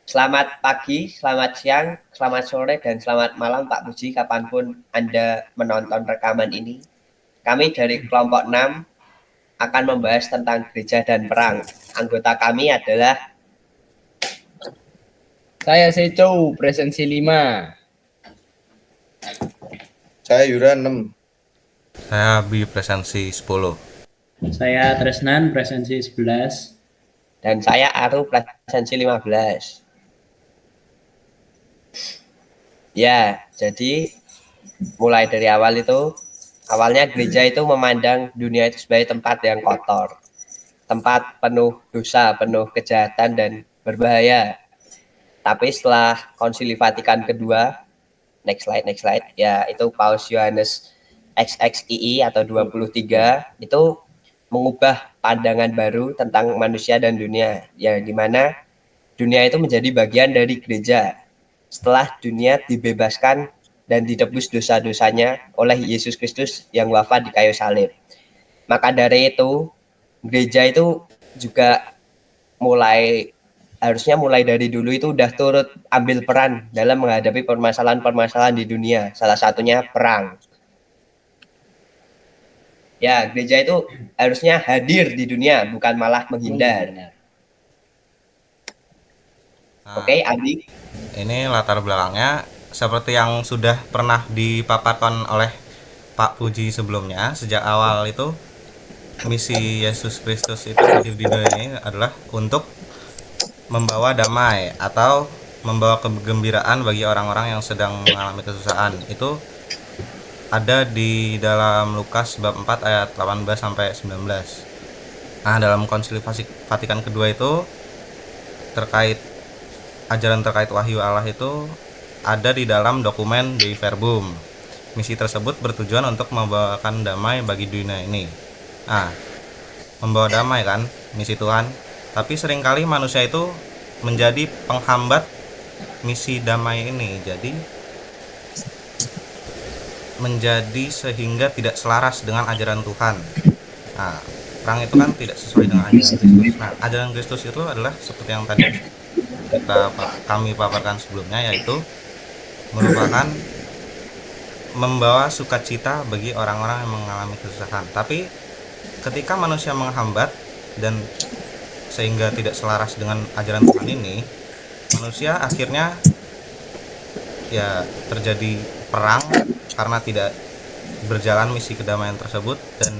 Selamat pagi, selamat siang, selamat sore, dan selamat malam Pak Puji, kapanpun Anda menonton rekaman ini. Kami dari kelompok 6 akan membahas tentang gereja dan perang. Anggota kami adalah Saya Seco, presensi 5. Saya Yura 6. Saya Bi, presensi 10. Saya Tresnan, presensi 11. Dan saya Aru, presensi 15. Ya, jadi mulai dari awalnya gereja itu memandang dunia itu sebagai tempat yang kotor, tempat penuh dosa, penuh kejahatan dan berbahaya. Tapi setelah Konsili Vatikan kedua, next slide, ya itu Paus Yohanes XXII atau 23 itu mengubah pandangan baru tentang manusia dan dunia, ya dimana dunia itu menjadi bagian dari gereja setelah dunia dibebaskan dan ditebus dosa-dosanya oleh Yesus Kristus yang wafat di kayu salib. Maka dari itu, gereja itu juga harusnya mulai dari dulu itu udah turut ambil peran dalam menghadapi permasalahan-permasalahan di dunia, salah satunya perang. Ya, gereja itu harusnya hadir di dunia, bukan malah menghindar. Oke, Adi. Ini latar belakangnya seperti yang sudah pernah dipaparkan oleh Pak Puji sebelumnya. Sejak awal itu misi Yesus Kristus itu hadir di dunia ini adalah untuk membawa damai atau membawa kegembiraan bagi orang-orang yang sedang mengalami kesusahan. Itu ada di dalam Lukas bab 4 ayat 18 sampai 19. Nah, dalam Konsili Vatikan kedua itu ajaran terkait wahyu Allah itu ada di dalam dokumen Dei Verbum. Misi tersebut bertujuan untuk membawakan damai bagi dunia ini. Nah, membawa damai kan misi Tuhan. Tapi seringkali manusia itu menjadi penghambat misi damai ini. Jadi menjadi sehingga tidak selaras dengan ajaran Tuhan. Nah, perang itu kan tidak sesuai dengan ajaran Kristus. Nah, ajaran Kristus itu adalah seperti yang tadi kami paparkan sebelumnya, yaitu merupakan membawa sukacita bagi orang-orang yang mengalami kesusahan. Tapi ketika manusia menghambat dan sehingga tidak selaras dengan ajaran Tuhan ini, manusia akhirnya ya terjadi perang karena tidak berjalan misi kedamaian tersebut. Dan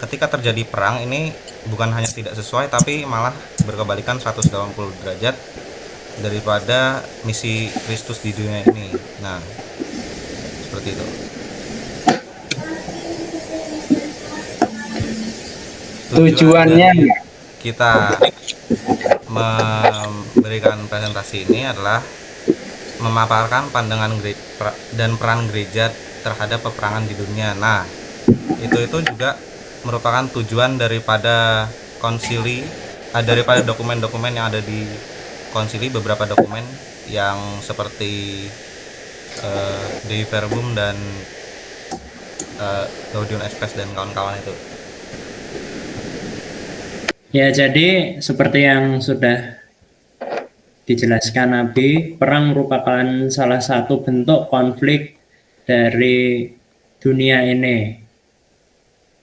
ketika terjadi perang ini bukan hanya tidak sesuai, tapi malah berkebalikan 180 derajat daripada misi Kristus di dunia ini. Nah, seperti itu. Tujuannya kita memberikan presentasi ini adalah memaparkan pandangan dan peran gereja terhadap peperangan di dunia. Nah, itu juga merupakan tujuan daripada konsili, daripada dokumen-dokumen yang ada di konsili, beberapa dokumen yang seperti Dei Verbum dan Gaudium et Spes dan kawan-kawan itu. Ya, jadi seperti yang sudah dijelaskan Nabi, perang merupakan salah satu bentuk konflik dari dunia ini.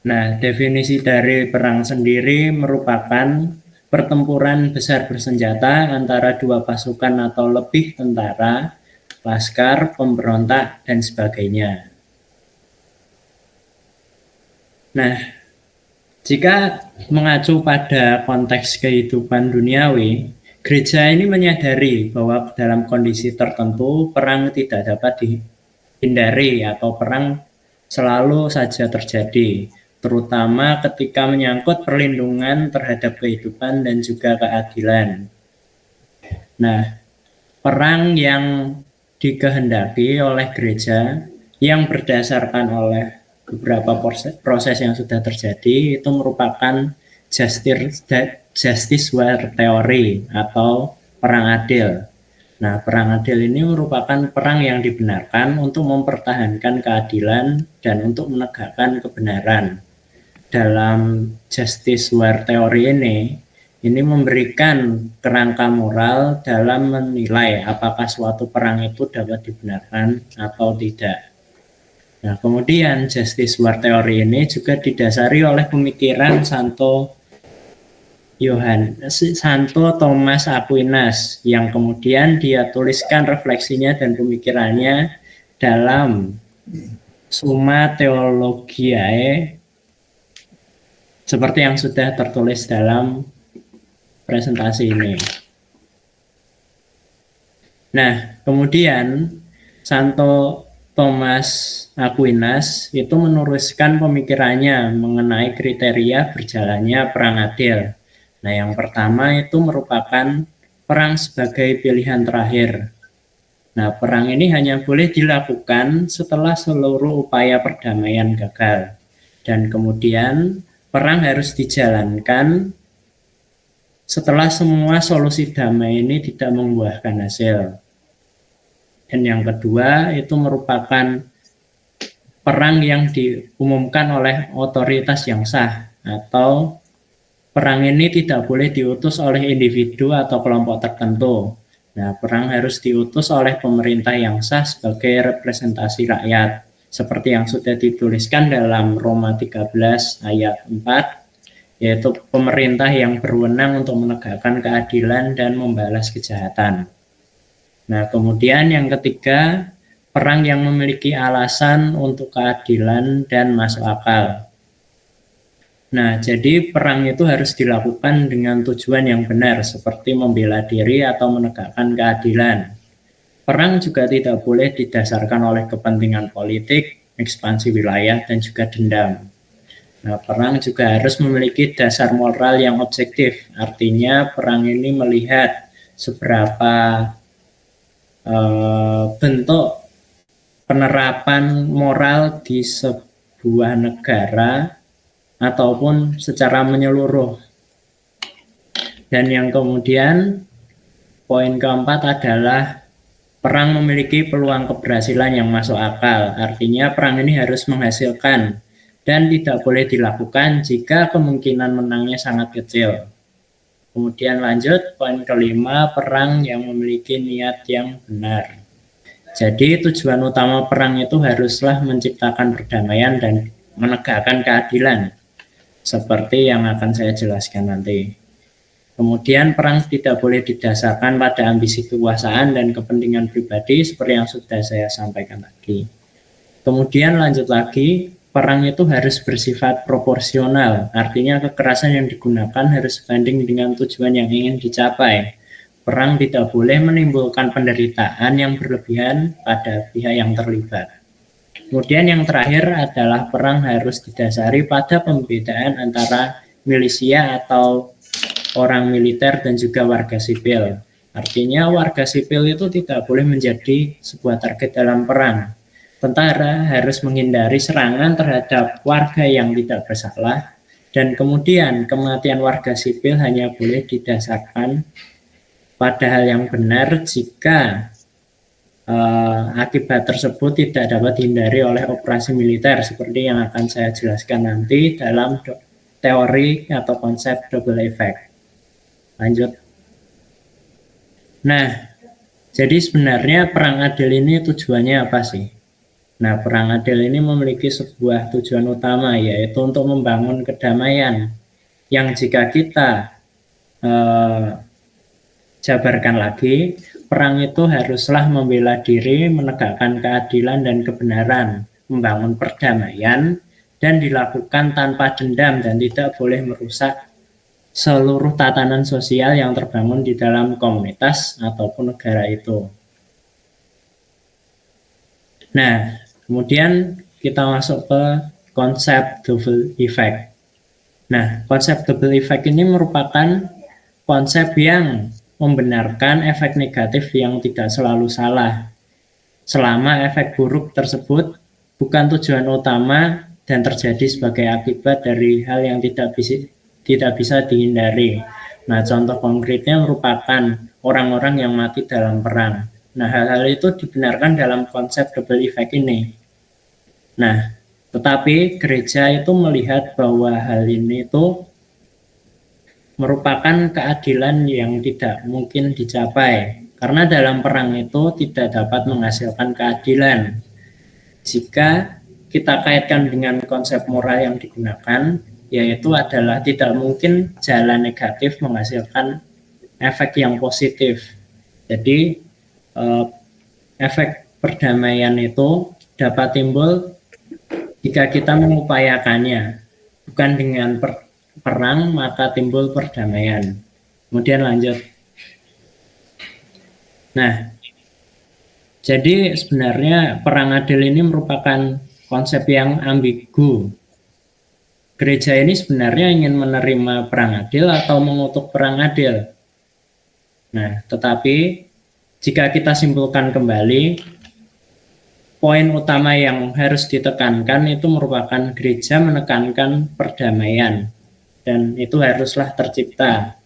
Nah, definisi dari perang sendiri merupakan pertempuran besar bersenjata antara dua pasukan atau lebih tentara, laskar, pemberontak, dan sebagainya. Nah, jika mengacu pada konteks kehidupan duniawi, gereja ini menyadari bahwa dalam kondisi tertentu perang tidak dapat dihindari atau perang selalu saja terjadi, terutama ketika menyangkut perlindungan terhadap kehidupan dan juga keadilan. Nah, perang yang dikehendaki oleh gereja yang berdasarkan oleh beberapa proses yang sudah terjadi itu merupakan justice war theory atau perang adil. Nah, perang adil ini merupakan perang yang dibenarkan untuk mempertahankan keadilan dan untuk menegakkan kebenaran. Dalam justice war theory ini, ini memberikan kerangka moral dalam menilai apakah suatu perang itu dapat dibenarkan atau tidak. Nah, kemudian justice war theory ini juga didasari oleh pemikiran Santo Thomas Aquinas yang kemudian dia tuliskan refleksinya dan pemikirannya dalam Summa Theologiae seperti yang sudah tertulis dalam presentasi ini. Nah, kemudian Santo Thomas Aquinas itu meneruskan pemikirannya mengenai kriteria berjalannya perang adil. Nah, yang pertama itu merupakan perang sebagai pilihan terakhir. Nah, perang ini hanya boleh dilakukan setelah seluruh upaya perdamaian gagal. Dan kemudian perang harus dijalankan setelah semua solusi damai ini tidak membuahkan hasil. Dan yang kedua itu merupakan perang yang diumumkan oleh otoritas yang sah, atau perang ini tidak boleh diutus oleh individu atau kelompok tertentu. Nah, perang harus diutus oleh pemerintah yang sah sebagai representasi rakyat, seperti yang sudah dituliskan dalam Roma 13 ayat 4, yaitu pemerintah yang berwenang untuk menegakkan keadilan dan membalas kejahatan. Nah, kemudian yang ketiga, perang yang memiliki alasan untuk keadilan dan masuk akal. Nah, jadi perang itu harus dilakukan dengan tujuan yang benar, seperti membela diri atau menegakkan keadilan. Perang juga tidak boleh didasarkan oleh kepentingan politik, ekspansi wilayah, dan juga dendam. Nah, perang juga harus memiliki dasar moral yang objektif. Artinya perang ini melihat seberapa bentuk penerapan moral di sebuah negara ataupun secara menyeluruh. Dan yang kemudian poin keempat adalah perang memiliki peluang keberhasilan yang masuk akal. Artinya perang ini harus menghasilkan dan tidak boleh dilakukan jika kemungkinan menangnya sangat kecil. Kemudian lanjut, poin kelima, perang yang memiliki niat yang benar. Jadi tujuan utama perang itu haruslah menciptakan perdamaian dan menegakkan keadilan, seperti yang akan saya jelaskan nanti. Kemudian perang tidak boleh didasarkan pada ambisi kekuasaan dan kepentingan pribadi, seperti yang sudah saya sampaikan tadi. Kemudian lanjut lagi, perang itu harus bersifat proporsional, artinya kekerasan yang digunakan harus sebanding dengan tujuan yang ingin dicapai. Perang tidak boleh menimbulkan penderitaan yang berlebihan pada pihak yang terlibat. Kemudian yang terakhir adalah perang harus didasari pada pembedaan antara milisia atau orang militer dan juga warga sipil. Artinya warga sipil itu tidak boleh menjadi sebuah target dalam perang. Tentara harus menghindari serangan terhadap warga yang tidak bersalah, dan kemudian kematian warga sipil hanya boleh didasarkan pada hal yang benar jika akibat tersebut tidak dapat dihindari oleh operasi militer, seperti yang akan saya jelaskan nanti dalam teori atau konsep double effect. Lanjut. Nah, jadi sebenarnya perang adil ini tujuannya apa sih? Nah, perang adil ini memiliki sebuah tujuan utama, yaitu untuk membangun kedamaian, yang jika kita jabarkan lagi, perang itu haruslah membela diri, menegakkan keadilan dan kebenaran, membangun perdamaian, dan dilakukan tanpa dendam dan tidak boleh merusak seluruh tatanan sosial yang terbangun di dalam komunitas ataupun negara itu. Nah, kemudian kita masuk ke konsep double effect. Nah, konsep double effect ini merupakan konsep yang membenarkan efek negatif yang tidak selalu salah, selama efek buruk tersebut bukan tujuan utama dan terjadi sebagai akibat dari hal yang tidak bisa dihindari. Nah, contoh konkretnya merupakan orang-orang yang mati dalam perang. Nah, hal-hal itu dibenarkan dalam konsep double effect ini. Nah, tetapi gereja itu melihat bahwa hal ini itu merupakan keadilan yang tidak mungkin dicapai. Karena dalam perang itu tidak dapat menghasilkan keadilan. Jika kita kaitkan dengan konsep moral yang digunakan, yaitu adalah tidak mungkin jalan negatif menghasilkan efek yang positif. Jadi efek perdamaian itu dapat timbul jika kita mengupayakannya. Bukan dengan perang maka timbul perdamaian. Kemudian lanjut. Nah, jadi sebenarnya perang adil ini merupakan konsep yang ambigu. Gereja ini sebenarnya ingin menerima perang adil atau mengutuk perang adil. Nah, tetapi jika kita simpulkan kembali, poin utama yang harus ditekankan itu merupakan gereja menekankan perdamaian. Dan itu haruslah tercipta.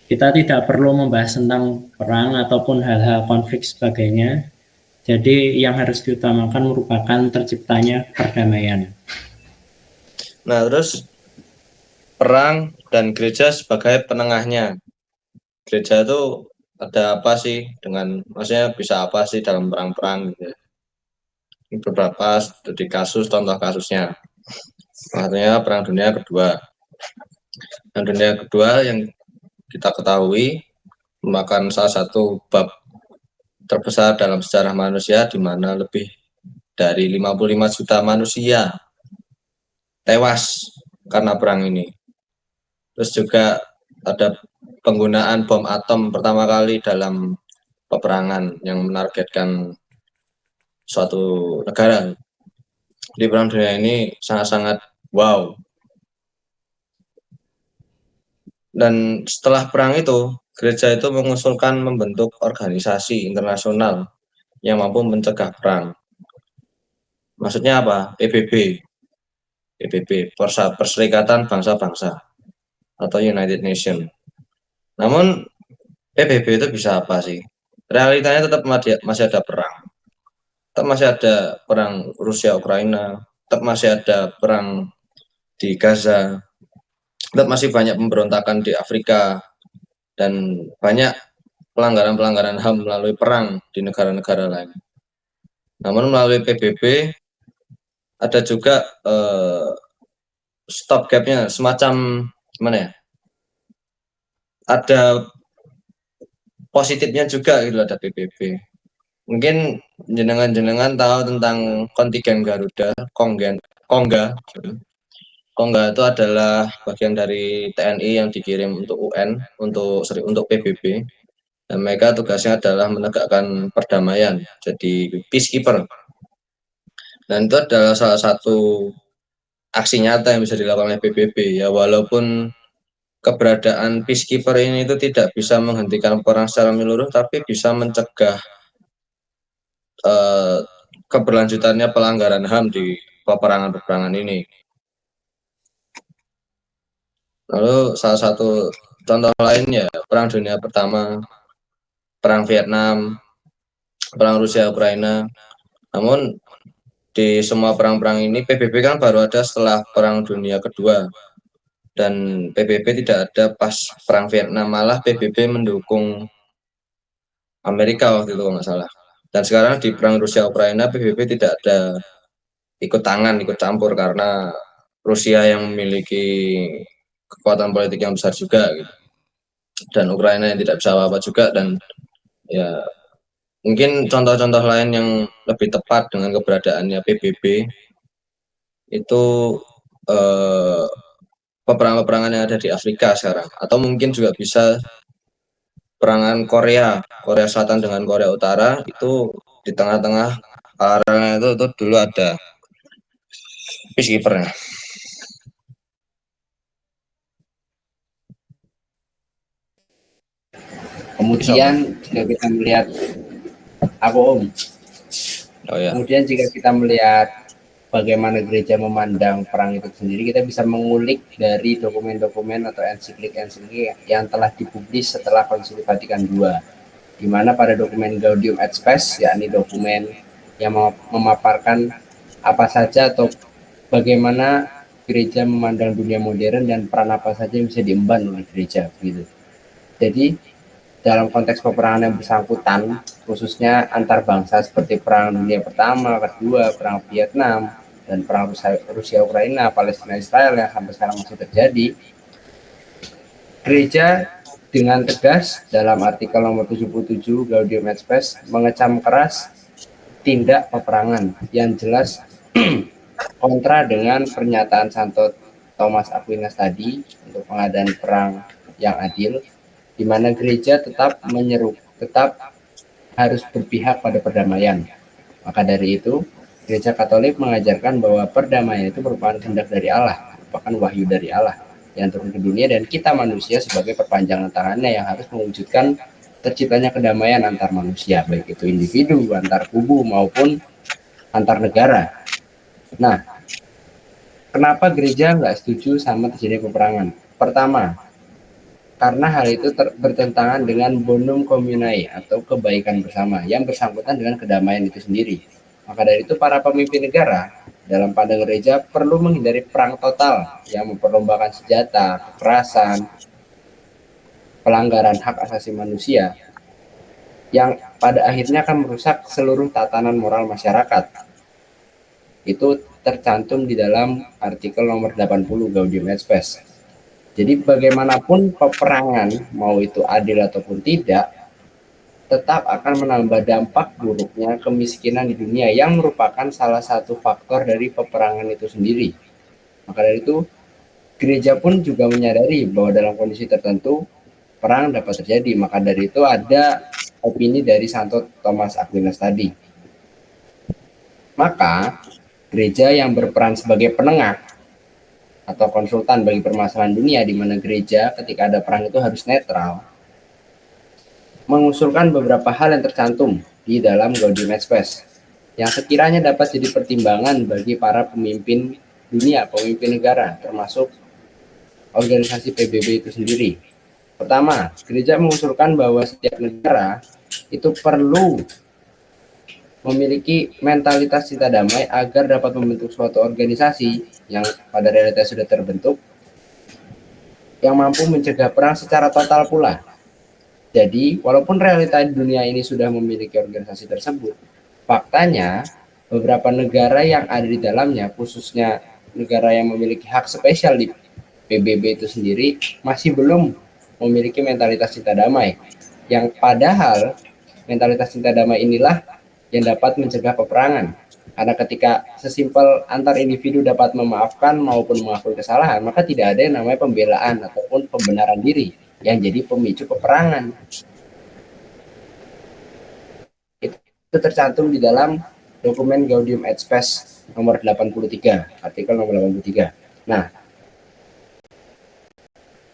Kita tidak perlu membahas tentang perang ataupun hal-hal konflik sebagainya. Jadi yang harus diutamakan merupakan terciptanya perdamaian. Nah, terus perang dan gereja sebagai penengahnya. Gereja itu ada apa sih dengan, maksudnya bisa apa sih dalam perang-perang gitu. Ini beberapa studi kasus, contoh kasusnya. Artinya Perang Dunia Kedua. Perang Dunia Kedua yang kita ketahui merupakan salah satu bab terbesar dalam sejarah manusia, di mana lebih dari 55 juta manusia tewas karena perang ini. Terus juga ada penggunaan bom atom pertama kali dalam peperangan yang menargetkan suatu negara. Di Perang Dunia ini sangat-sangat wow. Dan setelah perang itu, gereja itu mengusulkan membentuk organisasi internasional yang mampu mencegah perang. Maksudnya apa? PBB. PBB, Perserikatan Bangsa-Bangsa atau United Nations. Namun PBB itu bisa apa sih? Realitanya tetap masih ada perang. Tetap masih ada perang Rusia-Ukraina, tetap masih ada perang di Gaza, tetap masih banyak pemberontakan di Afrika, dan banyak pelanggaran-pelanggaran HAM melalui perang di negara-negara lain. Namun melalui PBB ada juga stop gap-nya, semacam gimana ya? Ada positifnya juga gitu, ada PBB. Mungkin jenengan-jenengan tahu tentang kontingen Garuda, Kongga. Kongga itu adalah bagian dari TNI yang dikirim untuk UN, untuk PBB. Dan mereka tugasnya adalah menegakkan perdamaian, jadi peacekeeper. Dan itu adalah salah satu aksi nyata yang bisa dilakukan oleh PBB. Ya, walaupun keberadaan peacekeeper ini itu tidak bisa menghentikan perang secara menyeluruh, tapi bisa mencegah keberlanjutannya pelanggaran HAM di peperangan-peperangan ini. Lalu salah satu contoh lainnya Perang Dunia Pertama, Perang Vietnam, Perang Rusia-Ukraina. Namun di semua perang-perang ini PBB kan baru ada setelah Perang Dunia Kedua. Dan PBB tidak ada pas Perang Vietnam, malah PBB mendukung Amerika waktu itu kalau nggak salah. Dan sekarang di Perang Rusia-Ukraina PBB tidak ada ikut campur karena Rusia yang memiliki kekuatan politik yang besar juga gitu. Dan Ukraina yang tidak bisa apa-apa juga, dan ya mungkin contoh-contoh lain yang lebih tepat dengan keberadaannya PBB itu peperangan-peperangan yang ada di Afrika sekarang, atau mungkin juga bisa perangan Korea Selatan dengan Korea Utara. Itu di tengah-tengah arahnya itu dulu ada peacekeeper-nya. Kemudian jika kita melihat Kemudian jika kita melihat bagaimana gereja memandang perang itu sendiri, kita bisa mengulik dari dokumen-dokumen atau ensiklik yang telah dipublis setelah Konsili Vatikan II, di mana pada dokumen Gaudium et Spes, yakni dokumen yang memaparkan apa saja atau bagaimana gereja memandang dunia modern dan peran apa saja yang bisa diemban oleh gereja gitu. Jadi dalam konteks peperangan yang bersangkutan, khususnya antar bangsa seperti Perang Dunia Pertama, Kedua, Perang Vietnam, dan Perang Rusia Ukraina, Palestina Israel yang sampai sekarang masih terjadi, gereja dengan tegas dalam artikel nomor 77 Gaudium et Spes mengecam keras tindak peperangan yang jelas kontra dengan pernyataan Santo Thomas Aquinas tadi untuk pengadaan perang yang adil, di mana gereja tetap harus berpihak pada perdamaian. Maka dari itu, gereja Katolik mengajarkan bahwa perdamaian itu merupakan kehendak dari Allah, merupakan wahyu dari Allah yang turun ke dunia, dan kita manusia sebagai perpanjangan tangannya yang harus mewujudkan terciptanya kedamaian antar manusia, baik itu individu, antar kubu, maupun antar negara. Nah, kenapa gereja nggak setuju sama terjadinya peperangan? Pertama, karena hal itu bertentangan dengan bonum communae atau kebaikan bersama yang bersangkutan dengan kedamaian itu sendiri. Maka dari itu para pemimpin negara dalam pandangan gereja perlu menghindari perang total yang memperlombakan senjata, kekerasan, pelanggaran hak asasi manusia yang pada akhirnya akan merusak seluruh tatanan moral masyarakat. Itu tercantum di dalam artikel nomor 80 Gaudium et Spes. Jadi bagaimanapun peperangan, mau itu adil ataupun tidak, tetap akan menambah dampak buruknya kemiskinan di dunia yang merupakan salah satu faktor dari peperangan itu sendiri. Maka dari itu, gereja pun juga menyadari bahwa dalam kondisi tertentu perang dapat terjadi. Maka dari itu ada opini dari Santo Thomas Aquinas tadi. Maka gereja yang berperan sebagai penengah atau konsultan bagi permasalahan dunia, di mana gereja ketika ada perang itu harus netral, mengusulkan beberapa hal yang tercantum di dalam Gaudium et Spes yang sekiranya dapat jadi pertimbangan bagi para pemimpin dunia, pemimpin negara, termasuk organisasi PBB itu sendiri. Pertama, gereja mengusulkan bahwa setiap negara itu perlu memiliki mentalitas cinta damai agar dapat membentuk suatu organisasi yang pada realitas sudah terbentuk yang mampu mencegah perang secara total pula. Jadi, walaupun realita di dunia ini sudah memiliki organisasi tersebut, faktanya beberapa negara yang ada di dalamnya, khususnya negara yang memiliki hak spesial di PBB itu sendiri, masih belum memiliki mentalitas cinta damai. Yang padahal mentalitas cinta damai inilah yang dapat mencegah peperangan. Karena ketika sesimpel antar individu dapat memaafkan maupun mengakui kesalahan, maka tidak ada yang namanya pembelaan ataupun pembenaran diri yang jadi pemicu peperangan. Itu tercantum di dalam dokumen Gaudium et Spes nomor 83, artikel nomor 83. Nah,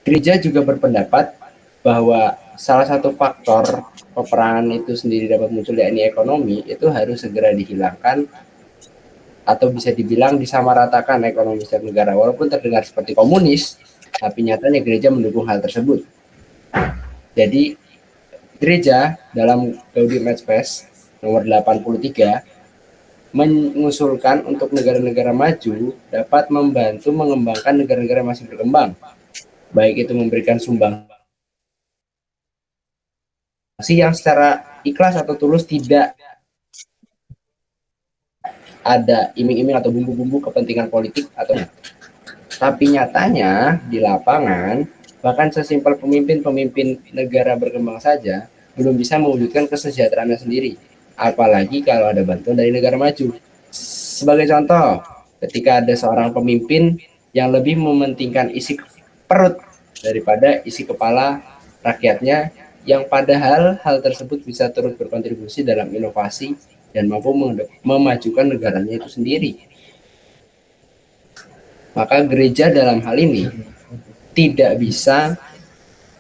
gereja juga berpendapat bahwa salah satu faktor peperangan itu sendiri dapat muncul, yakni ekonomi, itu harus segera dihilangkan atau bisa dibilang disamaratakan ekonomi setiap negara. Walaupun terdengar seperti komunis, tapi nyatanya gereja mendukung hal tersebut. Jadi gereja dalam Gaudium et Spes nomor 83 mengusulkan untuk negara-negara maju dapat membantu mengembangkan negara-negara masih berkembang, baik itu memberikan sumbang yang secara ikhlas atau tulus, tidak ada iming-iming atau bumbu-bumbu kepentingan politik atau, tapi nyatanya di lapangan bahkan sesimpel pemimpin negara berkembang saja belum bisa mewujudkan kesejahteraannya sendiri, apalagi kalau ada bantuan dari negara maju. Sebagai contoh, ketika ada seorang pemimpin yang lebih mementingkan isi perut daripada isi kepala rakyatnya, yang padahal hal tersebut bisa terus berkontribusi dalam inovasi dan mampu memajukan negaranya itu sendiri. Maka gereja dalam hal ini tidak bisa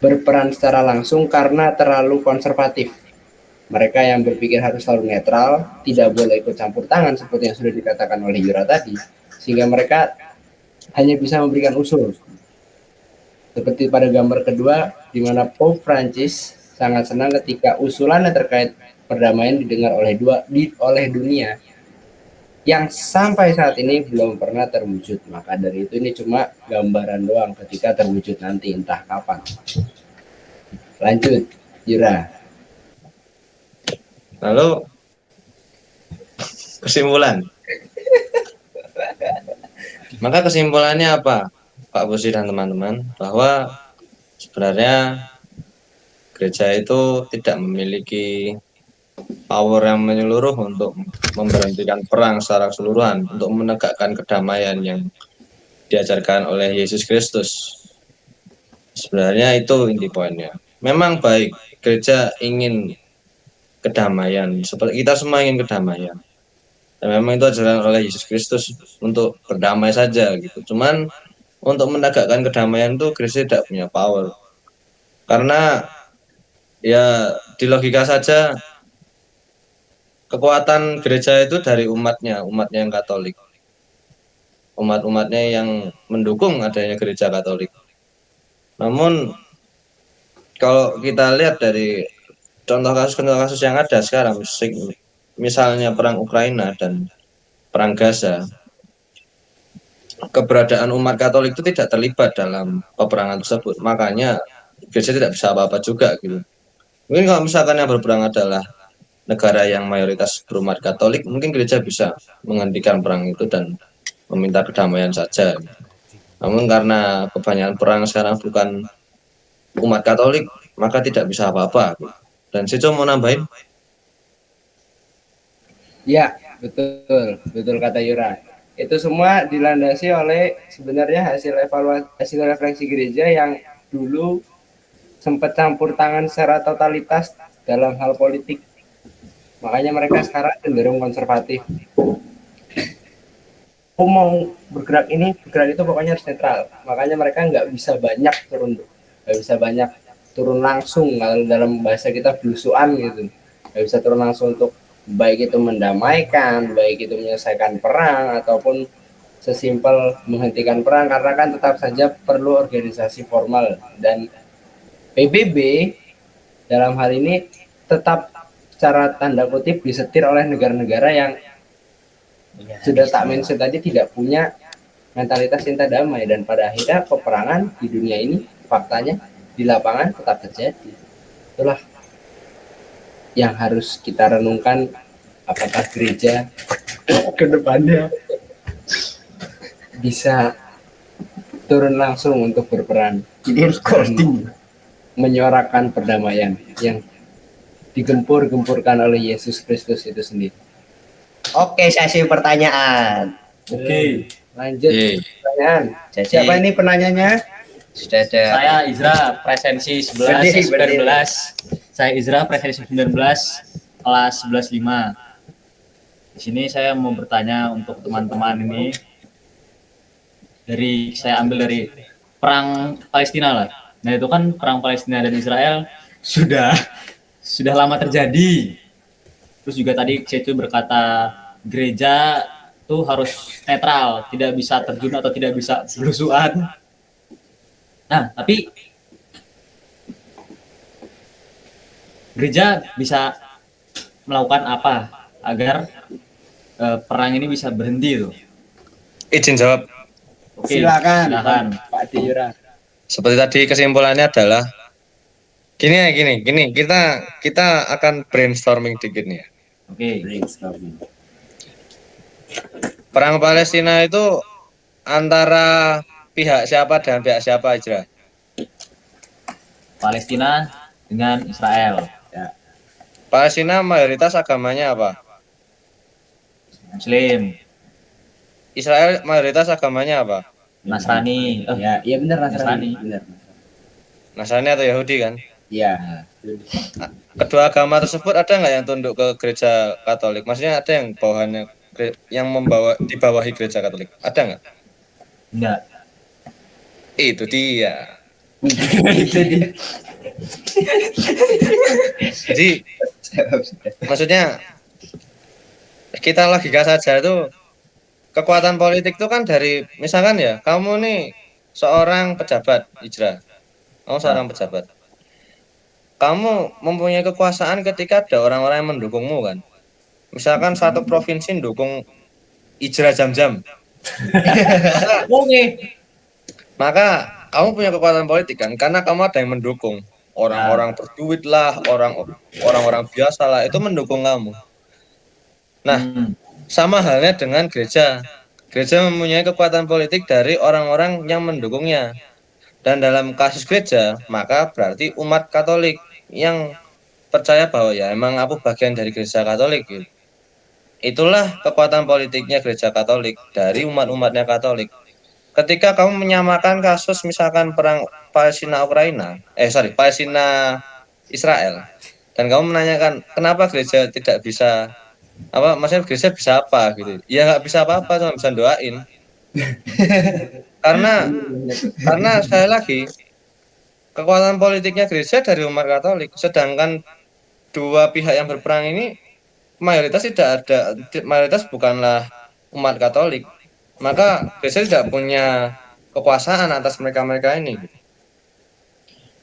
berperan secara langsung karena terlalu konservatif. Mereka yang berpikir harus selalu netral, tidak boleh ikut campur tangan seperti yang sudah dikatakan oleh Yura tadi, sehingga mereka hanya bisa memberikan usul. Seperti pada gambar kedua, di mana Pope Francis sangat senang ketika usulannya terkait perdamaian didengar oleh dunia. yang sampai saat ini belum pernah terwujud. Maka dari itu ini cuma gambaran doang, ketika terwujud nanti entah kapan. Lanjut, Yura. Lalu kesimpulan. Maka kesimpulannya apa, Pak Busi dan teman-teman? Bahwa sebenarnya gereja itu tidak memiliki power yang menyeluruh untuk memberhentikan perang secara keseluruhan, untuk menegakkan kedamaian yang diajarkan oleh Yesus Kristus. Sebenarnya itu inti poinnya. Memang baik, gereja ingin kedamaian, seperti kita semua ingin kedamaian. Dan memang itu ajaran oleh Yesus Kristus untuk berdamai saja gitu. Cuman untuk menegakkan kedamaian itu gereja tidak punya power. Karena ya di logika saja kekuatan gereja itu dari umatnya yang Katolik. Umat-umatnya yang mendukung adanya gereja Katolik. Namun kalau kita lihat dari contoh kasus yang ada sekarang, misalnya perang Ukraina dan perang Gaza, keberadaan umat Katolik itu tidak terlibat dalam peperangan tersebut. Makanya gereja tidak bisa apa-apa juga gitu. Mungkin kalau misalkan yang berperang adalah negara yang mayoritas berumat Katolik, mungkin gereja bisa menghentikan perang itu dan meminta kedamaian saja. Namun karena kebanyakan perang sekarang bukan umat Katolik, maka tidak bisa apa-apa. Dan Sico mau nambahin? Ya, betul, betul kata Yura. Itu semua dilandasi oleh sebenarnya hasil refleksi gereja yang dulu sempat campur tangan secara totalitas dalam hal politik. Makanya mereka sekarang cenderung konservatif. Aku mau bergerak itu pokoknya harus netral. Makanya mereka nggak bisa banyak turun langsung, kalau dalam bahasa kita belusuan gitu. Nggak bisa turun langsung untuk baik itu mendamaikan, baik itu menyelesaikan perang, ataupun sesimpel menghentikan perang, karena kan tetap saja perlu organisasi formal. Dan PBB dalam hal ini tetap secara tanda kutip disetir oleh negara-negara yang sudah tak mention tadi tidak punya mentalitas cinta damai, dan pada akhirnya peperangan di dunia ini faktanya di lapangan tetap terjadi. Itulah yang harus kita renungkan, apakah gereja ke depannya bisa turun langsung untuk berperan, menyuarakan perdamaian yang digempur-gempurkan oleh Yesus Kristus itu sendiri. Oke, sesi pertanyaan. Oke. Lanjut pertanyaan. Jadi Siapa ini penanyanya? sudah ada Saya Izra presensi 11 Berdiri. 19. Saya Izra presensi 19 kelas 11.5. Di sini saya mau bertanya untuk teman-teman ini, saya ambil dari perang Palestina lah. Nah, itu kan perang Palestina dan Israel sudah lama terjadi. Terus juga tadi Cetu berkata gereja tuh harus netral, tidak bisa terjun atau tidak bisa berusuhan. Nah, tapi gereja bisa melakukan apa agar perang ini bisa berhenti tuh? Izin jawab. Oke, Silakan. Pak Diura. Seperti tadi kesimpulannya adalah gini, kita akan brainstorming dikit nih. Oke. Perang Palestina itu antara pihak siapa dan pihak siapa, Ijra? Palestina dengan Israel. Palestina mayoritas agamanya apa? Muslim, Israel mayoritas agamanya apa? Nasrani. Ya benar Nasrani. Benar. Nasrani atau Yahudi kan? Iya. Kedua agama tersebut ada nggak yang tunduk ke gereja Katolik? Maksudnya ada yang bawahannya yang dibawahi gereja Katolik? Ada nggak? Enggak. Itu dia. Jadi maksudnya kita logika saja itu, kekuatan politik itu kan dari, misalkan ya, kamu nih seorang pejabat, Ijra. Kamu seorang pejabat. Kamu mempunyai kekuasaan ketika ada orang-orang yang mendukungmu kan. Misalkan satu provinsi mendukung Ijra jam-jam. Oke. Maka kamu punya kekuatan politik kan, karena kamu ada yang mendukung. Orang-orang berduit lah, orang-orang biasa lah, itu mendukung kamu. Nah, sama halnya dengan gereja. Gereja mempunyai kekuatan politik dari orang-orang yang mendukungnya. Dan dalam kasus gereja, maka berarti umat Katolik yang percaya bahwa ya emang aku bagian dari gereja Katolik gitu. Itulah kekuatan politiknya gereja Katolik dari umat-umatnya Katolik. Ketika kamu menyamakan kasus misalkan perang Palestina Israel, dan kamu menanyakan kenapa gereja tidak bisa maksudnya gereja bisa apa gitu? Ya nggak bisa apa-apa, cuma bisa doain. karena sekali lagi kekuatan politiknya gereja dari umat Katolik, sedangkan dua pihak yang berperang ini mayoritas bukanlah umat Katolik, maka gereja tidak punya kekuasaan atas mereka ini.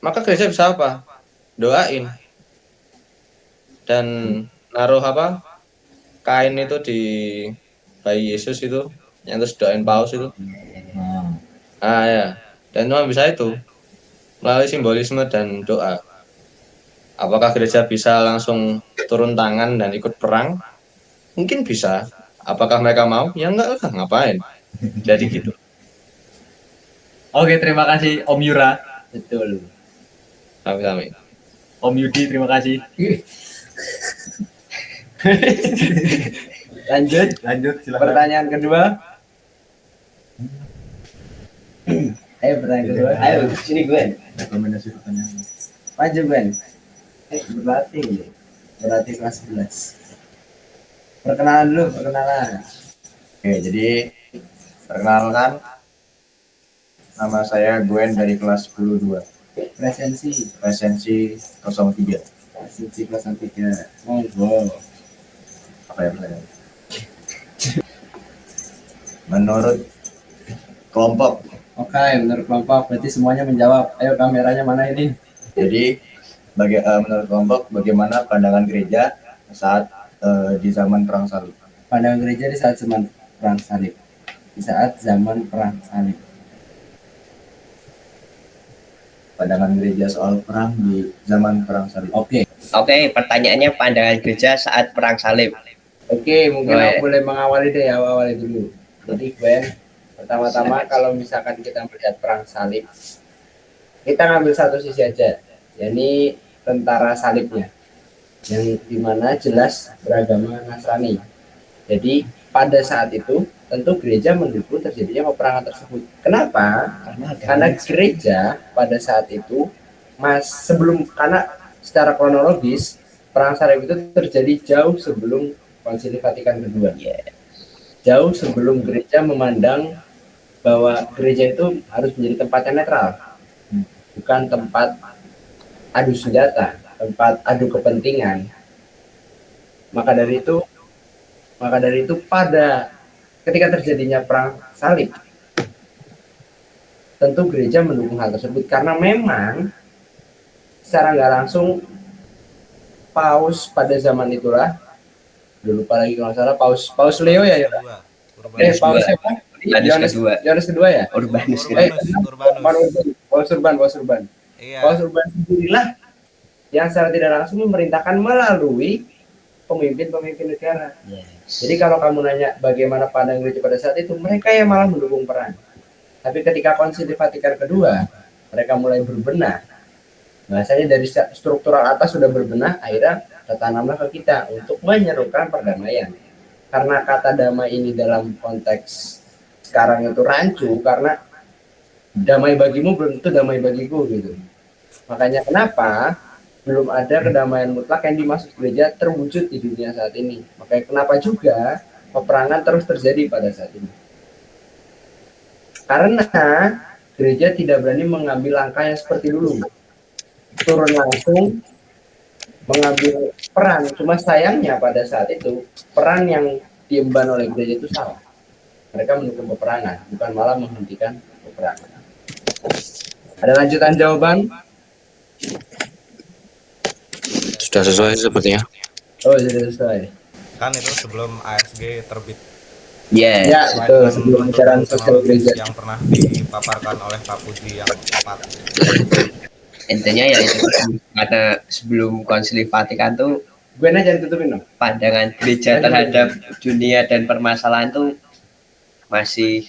Maka gereja bisa apa? Doain dan naruh kain itu di bayi Yesus itu yang terus doain paus itu. Ya, dan cuma bisa itu melalui simbolisme dan doa. Apakah gereja bisa langsung turun tangan dan ikut perang? Mungkin bisa. Apakah mereka mau? Ya enggak lah, ngapain? Jadi gitu. Oke, terima kasih Om Yura. Betul. Amin. Om Yudi, terima kasih. Lanjut, silakan. pertanyaan kedua. Ayo pertanyaan kedua. Ayo sini Gwen. Rekomendasi pertanyaan. Maju Gwen. Berarti kelas 11. Perkenalan. Oke, jadi perkenalkan, nama saya Gwen dari kelas 10-2. Presensi Presensi 03. kelas 3. Monggo. Apa ya pertanyaan? Menurut kelompok. Oke, menurut kelompok berarti semuanya menjawab. Ayo kameranya mana ini? Jadi menurut kelompok bagaimana pandangan gereja saat di zaman perang salib? Pandangan gereja di saat zaman perang salib. Pandangan gereja soal perang di zaman perang salib. Oke, Pertanyaannya pandangan gereja saat perang salib. mungkin aku boleh mengawali dulu. Jadi Gwen, pertama-tama kalau misalkan kita melihat perang salib, kita ngambil satu sisi aja, yakni tentara salibnya, yang dimana jelas beragama Nasrani. Jadi pada saat itu tentu gereja mendukung terjadinya peperangan tersebut. Kenapa? Karena gereja pada saat itu karena secara kronologis perang salib itu terjadi jauh sebelum Konsili Vatikan kedua. Jauh sebelum gereja memandang bahwa gereja itu harus menjadi tempat yang netral, bukan tempat adu senjata, tempat adu kepentingan. Maka dari itu pada ketika terjadinya perang salib, tentu gereja mendukung hal tersebut karena memang secara nggak langsung Paus pada zaman itulah, lupa lagi kalau salah, Paus Leo ya. Paus siapa? Yohanes kedua ya? Urbanus. Paus Urban. Iya. Paus Urban sendirilah yang secara tidak langsung memerintahkan melalui pemimpin negara. Jadi kalau kamu nanya bagaimana pandangan gereja pada saat itu, mereka yang malah mendukung perang. Tapi ketika Konsili Vatikan kedua, mereka mulai berbenah. Bahasanya dari struktural atas sudah berbenah, akhirnya tertanamlah ke kita untuk menyerukan perdamaian. Karena kata damai ini dalam konteks sekarang itu rancu, karena damai bagimu belum tentu damai bagiku gitu. Makanya kenapa belum ada kedamaian mutlak yang dimaksud gereja terwujud di dunia saat ini. Makanya kenapa juga peperangan terus terjadi pada saat ini. Karena gereja tidak berani mengambil langkah yang seperti dulu. Turun langsung mengambil peran. Cuma sayangnya pada saat itu peran yang diemban oleh gereja itu salah. Mereka mendukung peperangan, bukan malah menghentikan peperangan. Ada lanjutan jawaban? Sudah sesuai sepertinya. Oh, sudah sesuai. Kan itu sebelum ASG terbit. Ya, Ya, betul. Semacam Sebelum ajaran sosial gereja. yang pernah dipaparkan oleh Pak Puji yang tepat. intinya ya itu karena sebelum Konsili Vatikan tuh Gue aja ditutupin dong. pandangan gereja terhadap dunia dan permasalahan tuh masih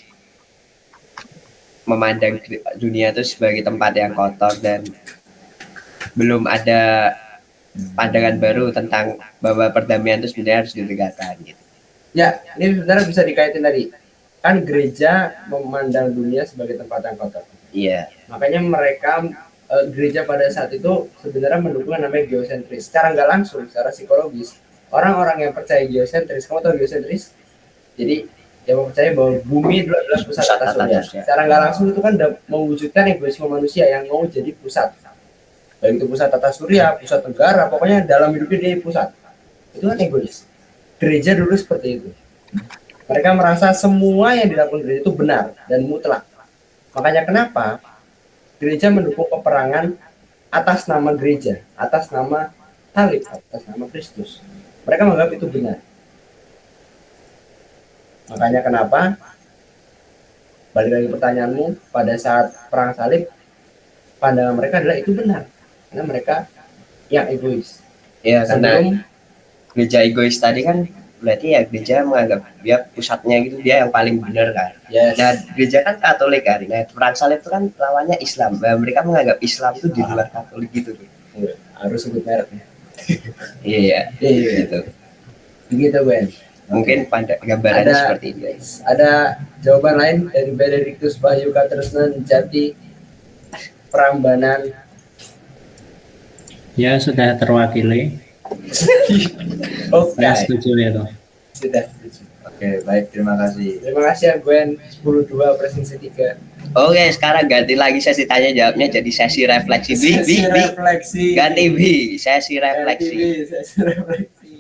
memandang dunia itu sebagai tempat yang kotor dan belum ada pandangan baru tentang bahwa perdamaian itu sebenarnya harus ditegakkan gitu. Ya, ini sebenarnya bisa dikaitin tadi. Kan gereja memandang dunia sebagai tempat yang kotor. Iya. Makanya mereka gereja pada saat itu sebenarnya mendukung yang namanya geosentris. Secara nggak langsung, secara psikologis, orang-orang yang percaya geosentris, kamu tahu geosentris? Jadi yang percaya bahwa bumi dulu adalah pusat tata surya. Secara nggak langsung itu kan mewujudkan egoisme manusia yang mau jadi pusat. Baik itu pusat tata surya, pusat negara, pokoknya dalam hidupnya dia pusat. Itu kan egois. Gereja dulu seperti itu. Mereka merasa semua yang dilakukan gereja itu benar dan mutlak. Makanya kenapa gereja mendukung peperangan atas nama gereja, atas nama salib, atas nama Kristus. Mereka menganggap itu benar. Makanya kenapa, balik lagi pertanyaanmu, pada saat perang salib, pandangan mereka adalah itu benar. Karena mereka yang egois. Ya, karena Sebelum gereja egois tadi kan berarti ya gereja menganggap dia pusatnya gitu, dia yang paling benar kan. yes, Nah, gereja kan Katolik kan. Nah, perang salib itu kan lawannya Islam. Nah, mereka menganggap Islam itu di luar Katolik gitu. harus sebut mereknya. Iya, Iya, gitu. begitu Ben. Mungkin pada gambarannya seperti itu. Ada jawaban lain dari Benedictus Bayu Katresnan Jati Prambanan. Ya, sudah terwakili. Oke, Saya setuju itu. sudah. Oke, baik, terima kasih. Terima kasih ya Gwen 10-2 presensi 3. Oke, sekarang ganti lagi sesi tanya jawabnya jadi sesi refleksi. Bi. refleksi. Ganti Bi, sesi refleksi. Sesi refleksi.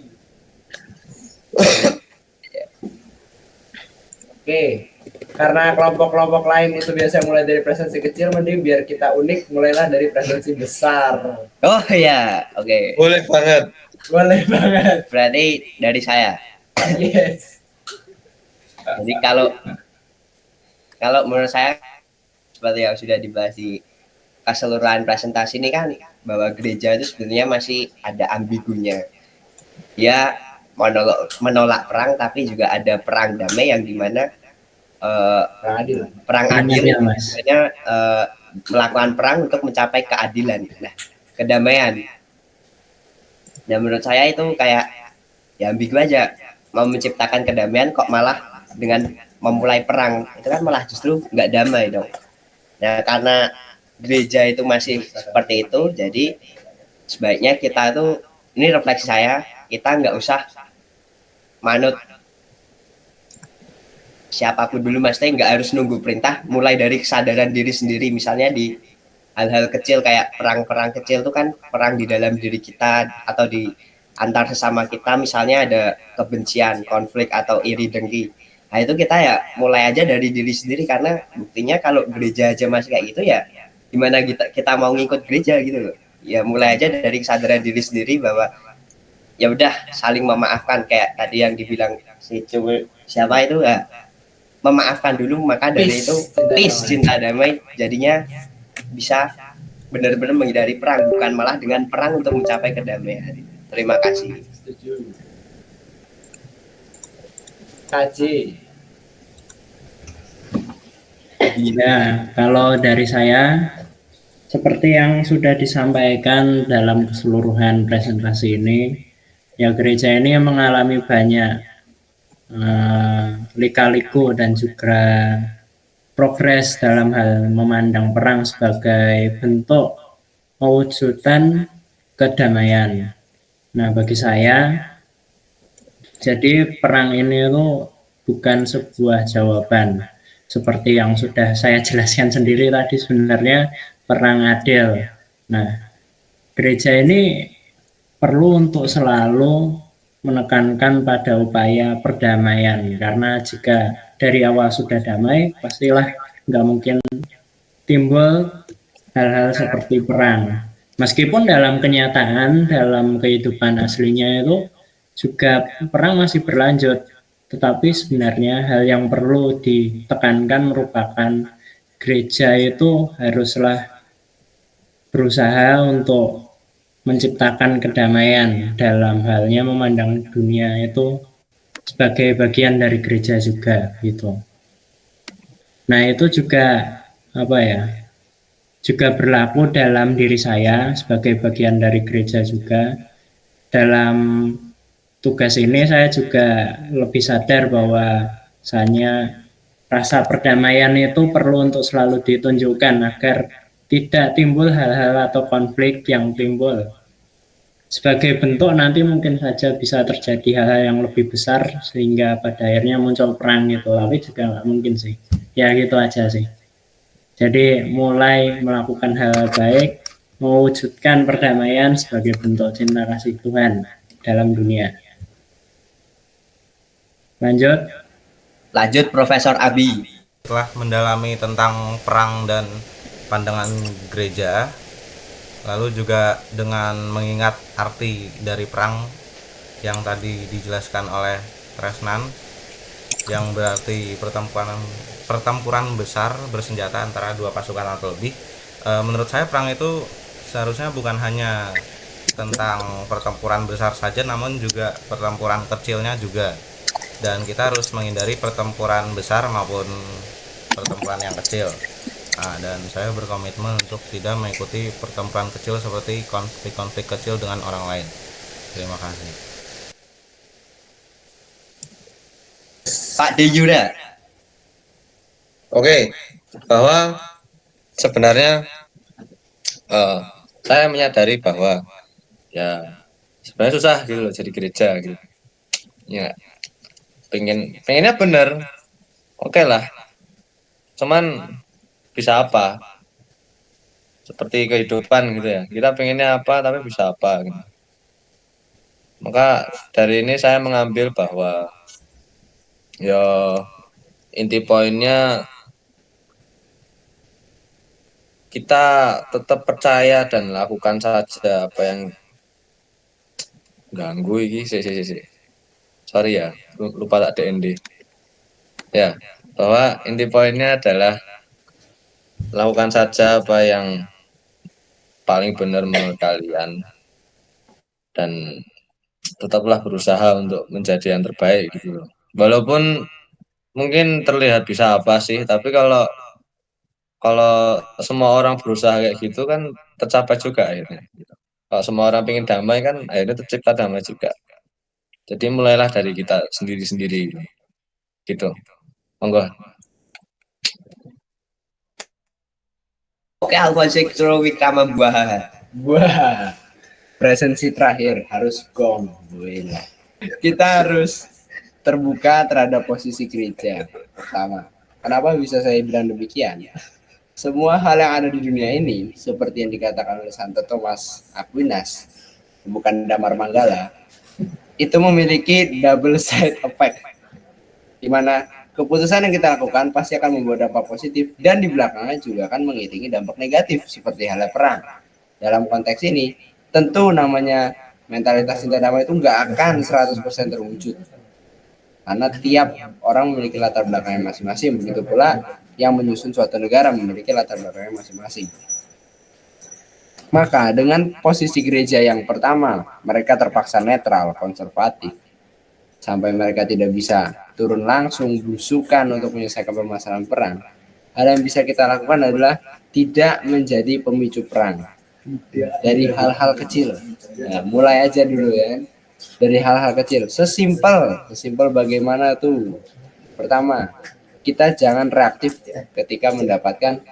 Oke, karena kelompok-kelompok lain itu biasa mulai dari presensi kecil, mending biar kita unik, mulailah dari presensi besar. Oh ya, oke. Boleh banget. Boleh banget. Berarti dari saya. Yes. Jadi kalau menurut saya seperti yang sudah dibahas di keseluruhan presentasi ini kan bahwa gereja itu sebenarnya masih ada ambigunya. Dia menolak perang tapi juga ada perang damai yang dimana perang adil maksudnya melakukan perang untuk mencapai keadilan, nah kedamaian. Dan menurut saya itu kayak ya ambigu aja, mau menciptakan kedamaian kok malah dengan memulai perang, itu kan malah justru nggak damai dong. Nah karena gereja itu masih seperti itu, jadi sebaiknya kita tuh, ini refleksi saya, kita nggak usah manut siapapun dulu, maksudnya nggak harus nunggu perintah, mulai dari kesadaran diri sendiri. Misalnya di hal-hal kecil kayak perang-perang kecil itu kan perang di dalam diri kita atau di antar sesama kita, misalnya ada kebencian, konflik atau iri dengki. Nah itu kita ya mulai aja dari diri sendiri, karena buktinya kalau gereja aja masih kayak gitu ya gimana kita mau ngikut gereja gitu loh. Ya mulai aja dari kesadaran diri sendiri bahwa ya udah saling memaafkan, kayak tadi yang dibilang si siapa itu ya, memaafkan dulu, maka dari itu peace, cinta damai, jadinya bisa benar-benar menghindari perang, bukan malah dengan perang untuk mencapai kedamaian. Terima kasih. Setuju. Kaji. Ya, kalau dari saya seperti yang sudah disampaikan dalam keseluruhan presentasi ini, ya gereja ini mengalami banyak lika-liku dan juga progres dalam hal memandang perang sebagai bentuk mewujudkan kedamaian. Nah, bagi saya, jadi perang ini itu bukan sebuah jawaban. Seperti yang sudah saya jelaskan sendiri tadi, sebenarnya perang adil. Nah, gereja ini perlu untuk selalu menekankan pada upaya perdamaian, karena jika dari awal sudah damai, pastilah nggak mungkin timbul hal-hal seperti perang. Meskipun dalam kenyataan, dalam kehidupan aslinya itu juga perang masih berlanjut, tetapi sebenarnya hal yang perlu ditekankan merupakan gereja itu haruslah berusaha untuk menciptakan kedamaian dalam halnya memandang dunia itu sebagai bagian dari gereja juga gitu. Nah itu juga apa ya, juga berlaku dalam diri saya sebagai bagian dari gereja juga. Dalam tugas ini saya juga lebih sadar bahwa misalnya rasa perdamaian itu perlu untuk selalu ditunjukkan agar tidak timbul hal-hal atau konflik yang timbul. Sebagai bentuk nanti mungkin saja bisa terjadi hal-hal yang lebih besar sehingga pada akhirnya muncul perang gitu, tapi juga nggak mungkin sih. Ya gitu aja sih. Jadi mulai melakukan hal baik, mewujudkan perdamaian sebagai bentuk cinta kasih Tuhan dalam dunia. Lanjut Profesor Abi. Setelah mendalami tentang perang dan pandangan gereja, lalu juga dengan mengingat arti dari perang yang tadi dijelaskan oleh Tresnan, yang berarti pertempuran besar bersenjata antara dua pasukan atau lebih. Menurut saya perang itu seharusnya bukan hanya tentang pertempuran besar saja, namun juga pertempuran kecilnya juga, dan kita harus menghindari pertempuran besar maupun pertempuran yang kecil. Nah, dan saya berkomitmen untuk tidak mengikuti pertempuran kecil seperti konflik-konflik kecil dengan orang lain. Terima kasih. Pak De Yuda. Oke, bahwa sebenarnya saya menyadari bahwa ya sebenarnya susah gitu loh jadi gereja gitu. Ya, pengennya bener, oke lah. Cuman bisa apa? Seperti kehidupan gitu ya. Kita pengennya apa tapi bisa apa gitu. Maka dari ini saya mengambil bahwa ya inti poinnya kita tetap percaya dan lakukan saja apa yang ganggu ini. Sorry ya, lupa tak DND. Ya, bahwa inti poinnya adalah lakukan saja apa yang paling benar menurut kalian dan tetaplah berusaha untuk menjadi yang terbaik gitu loh. Walaupun mungkin terlihat bisa apa sih, tapi kalau semua orang berusaha kayak gitu kan tercapai juga akhirnya. Kalau semua orang ingin damai kan akhirnya tercipta damai juga. Jadi mulailah dari kita sendiri-sendiri gitu. Monggo. Oke, Alfonso Wikrama Buaha. Wah, presensi terakhir harus gong. Kita harus terbuka terhadap posisi gereja. Pertama, kenapa bisa saya bilang demikian? Semua hal yang ada di dunia ini, seperti yang dikatakan oleh Santo Thomas Aquinas, bukan Damar Manggala, itu memiliki double side effect, di mana keputusan yang kita lakukan pasti akan membawa dampak positif dan di belakangnya juga akan mengiringi dampak negatif seperti halnya perang. Dalam konteks ini, tentu namanya mentalitas cinta damai itu nggak akan 100% terwujud. Karena tiap orang memiliki latar belakangnya masing-masing, begitu pula yang menyusun suatu negara memiliki latar belakangnya masing-masing. Maka dengan posisi gereja yang pertama, mereka terpaksa netral, konservatif, sampai mereka tidak bisa turun langsung belusukan untuk menyelesaikan permasalahan perang. Hal yang bisa kita lakukan adalah tidak menjadi pemicu perang dari hal-hal kecil. Nah, mulai aja dulu ya, dari hal-hal kecil. Sesimpel bagaimana tuh? Pertama, kita jangan reaktif ketika mendapatkan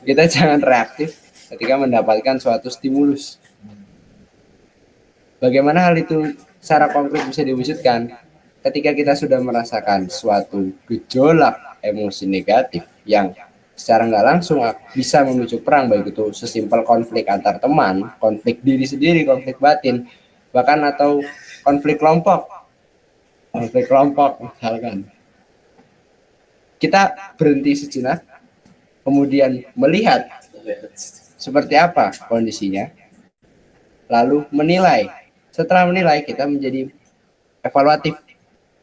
kita jangan reaktif ketika mendapatkan suatu stimulus. Bagaimana hal itu secara konkret bisa diwujudkan? Ketika kita sudah merasakan suatu gejolak emosi negatif yang secara nggak langsung bisa memicu perang, baik itu sesimpel konflik antar teman, konflik diri sendiri, konflik batin, bahkan atau konflik kelompok misalkan. Kita berhenti sejenak, kemudian melihat seperti apa kondisinya, lalu menilai. Setelah menilai, kita menjadi evaluatif.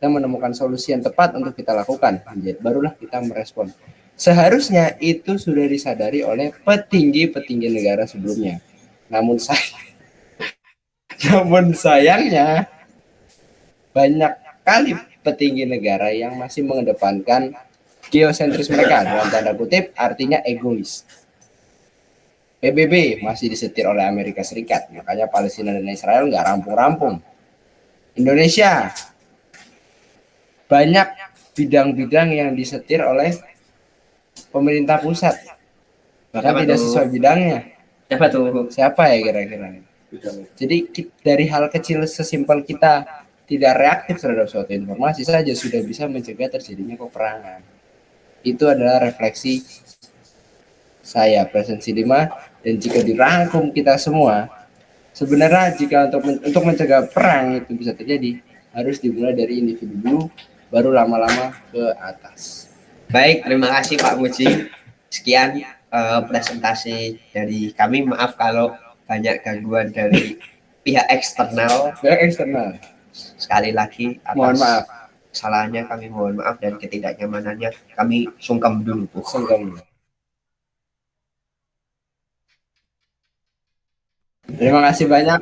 kita menemukan solusi yang tepat untuk kita lakukan, barulah kita merespon. Seharusnya itu sudah disadari oleh petinggi-petinggi negara sebelumnya. Namun sayangnya banyak kali petinggi negara yang masih mengedepankan geosentris mereka, dalam tanda kutip artinya egois. PBB masih disetir oleh Amerika Serikat, makanya Palestina dan Israel nggak rampung-rampung. Indonesia banyak bidang-bidang yang disetir oleh pemerintah pusat, bahkan tidak sesuai bidangnya. Siapa ya kira-kira? Jadi dari hal kecil sesimpel kita tidak reaktif terhadap suatu informasi saja sudah bisa mencegah terjadinya peperangan. Itu adalah refleksi saya, Presensi 5, dan jika dirangkum kita semua, sebenarnya jika untuk mencegah perang itu bisa terjadi, harus dimulai dari individu dulu, baru lama-lama ke atas. Baik, terima kasih Pak Muji. Sekian presentasi dari kami. Maaf kalau banyak gangguan dari pihak eksternal. Sekali lagi atas Mohon maaf. kesalahannya kami mohon maaf, dan ketidaknyamanannya kami sungkem dulu. Terima kasih banyak.